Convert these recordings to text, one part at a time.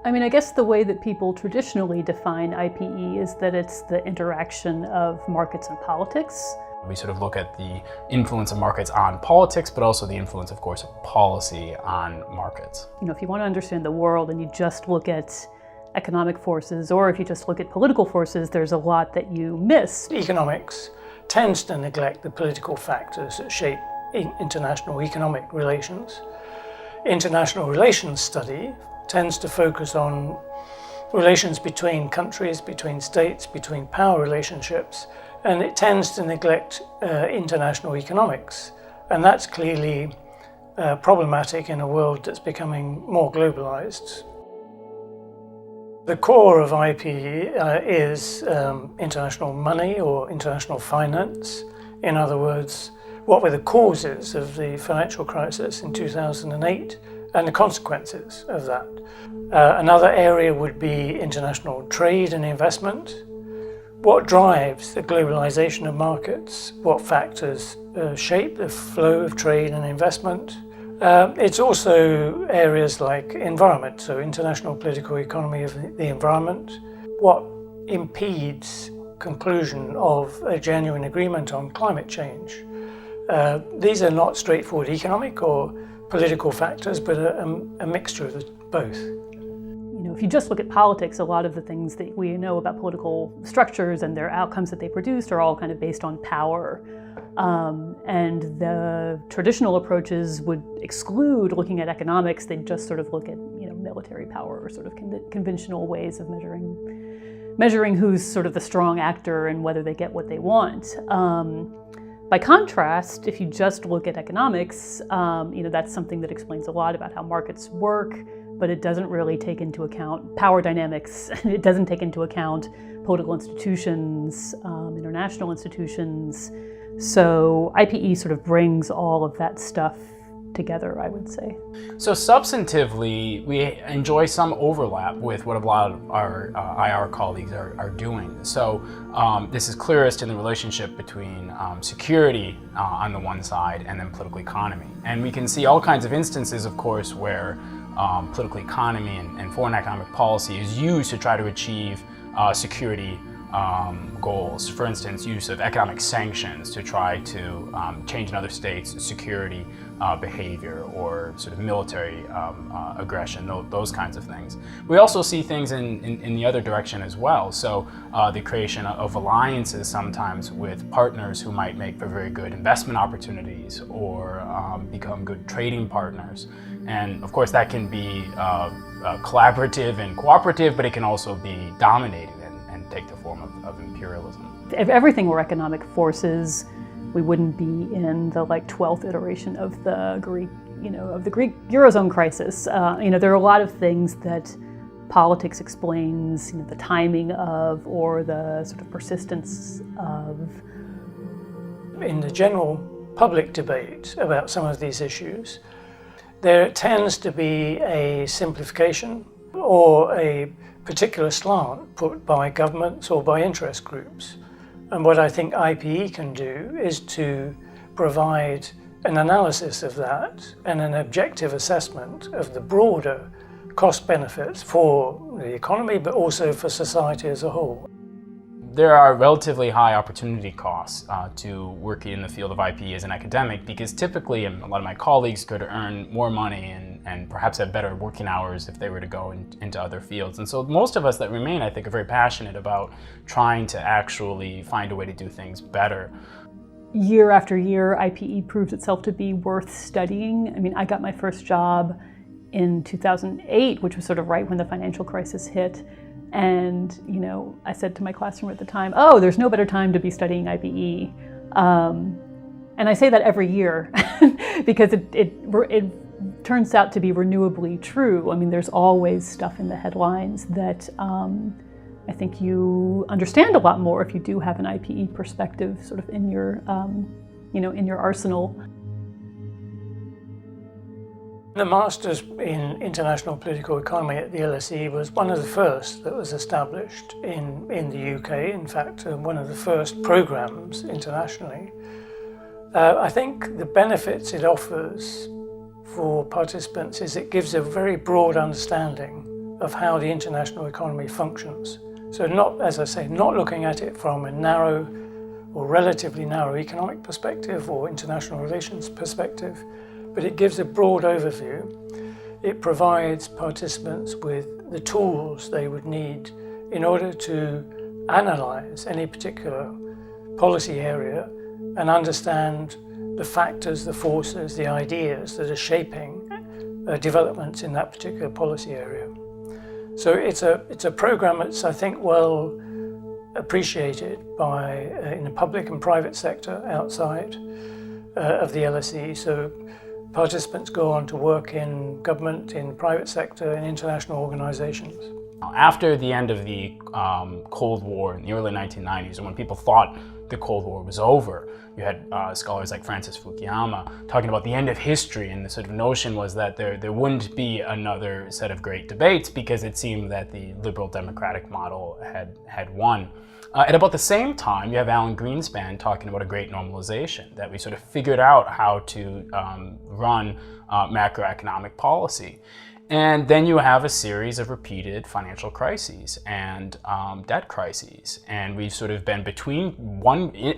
I mean, I guess the way that people traditionally define IPE is that it's the interaction of markets and politics. We sort of look at the influence of markets on politics, but also the influence, of course, of policy on markets. You know, if you want to understand the world and you just look at economic forces, or if you just look at political forces, there's a lot that you miss. Economics tends to neglect the political factors that shape international economic relations. International relations study tends to focus on relations between countries, between states, between power relationships, and it tends to neglect international economics. And that's clearly problematic in a world that's becoming more globalized. The core of IPE is international money or international finance. In other words, what were the causes of the financial crisis in 2008 and the consequences of that. Another area would be international trade and investment. What drives the globalization of markets? What factors shape the flow of trade and investment? It's also areas like environment, so international political economy of the environment. What impedes conclusion of a genuine agreement on climate change? These are not straightforward economic or political factors, but a mixture of both. You know, if you just look at politics, a lot of the things that we know about political structures and their outcomes that they produced are all kind of based on power. And the traditional approaches would exclude looking at economics. They'd just sort of look at, you know, military power or sort of conventional ways of measuring who's sort of the strong actor and whether they get what they want. By contrast, if you just look at economics, you know, that's something that explains a lot about how markets work, but it doesn't really take into account power dynamics. It doesn't take into account political institutions, international institutions. So IPE sort of brings all of that stuff together, I would say. So substantively, we enjoy some overlap with what a lot of our IR colleagues are doing. So this is clearest in the relationship between security on the one side and then political economy. And we can see all kinds of instances, of course, where political economy and foreign economic policy is used to try to achieve security goals. For instance, use of economic sanctions to try to change another state's security behavior or sort of military aggression, those kinds of things. We also see things in the other direction as well. So the creation of alliances sometimes with partners who might make for very good investment opportunities or become good trading partners. And of course that can be collaborative and cooperative, but it can also be dominating and take the form of imperialism. If everything were economic forces, we wouldn't be in the 12th iteration of the Greek, Greek Eurozone crisis. There are a lot of things that politics explains, the timing of or the sort of persistence of. In the general public debate about some of these issues, there tends to be a simplification or a particular slant put by governments or by interest groups. And what I think IPE can do is to provide an analysis of that and an objective assessment of the broader cost benefits for the economy, but also for society as a whole. There are relatively high opportunity costs to working in the field of IPE as an academic, because typically a lot of my colleagues could earn more money and perhaps have better working hours if they were to go into other fields. And so most of us that remain, I think, are very passionate about trying to actually find a way to do things better. Year after year, IPE proves itself to be worth studying. I mean, I got my first job in 2008, which was sort of right when the financial crisis hit. And, I said to my classroom at the time, oh, there's no better time to be studying IPE. And I say that every year because it turns out to be renewably true. I mean, there's always stuff in the headlines that I think you understand a lot more if you do have an IPE perspective sort of in your, in your arsenal. The Masters in International Political Economy at the LSE was one of the first that was established in the UK, in fact, one of the first programs internationally. I think the benefits it offers for participants is it gives a very broad understanding of how the international economy functions. So not, as I say, not looking at it from a narrow or relatively narrow economic perspective or international relations perspective, but it gives a broad overview. It provides participants with the tools they would need in order to analyze any particular policy area and understand the factors, the forces, the ideas that are shaping developments in that particular policy area. So it's a program that's, I think, well appreciated by in the public and private sector outside of the LSE. So participants go on to work in government, in the private sector, in international organizations. After the end of the Cold War in the early 1990s, and when people thought the Cold War was over, you had scholars like Francis Fukuyama talking about the end of history, and the sort of notion was that there wouldn't be another set of great debates because it seemed that the liberal democratic model had won. At about the same time, you have Alan Greenspan talking about a great normalization, that we sort of figured out how to run macroeconomic policy. And then you have a series of repeated financial crises and debt crises. And we've sort of been between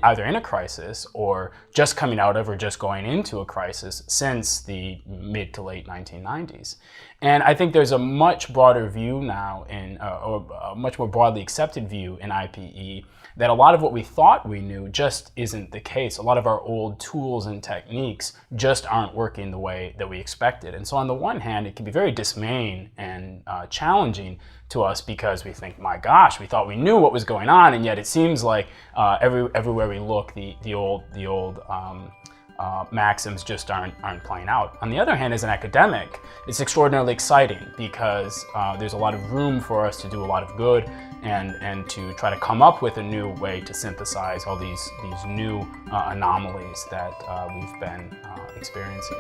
either in a crisis or just coming out of or just going into a crisis since the mid to late 1990s. And I think there's a much broader view now, or a much more broadly accepted view in IPE, that a lot of what we thought we knew just isn't the case. A lot of our old tools and techniques just aren't working the way that we expected. And so on the one hand, it can be very dismaying and challenging to us because we think, my gosh, we thought we knew what was going on, and yet it seems like everywhere we look, the old maxims just aren't playing out. On the other hand, as an academic, it's extraordinarily exciting because there's a lot of room for us to do a lot of good and to try to come up with a new way to synthesize all these new anomalies that we've been experiencing.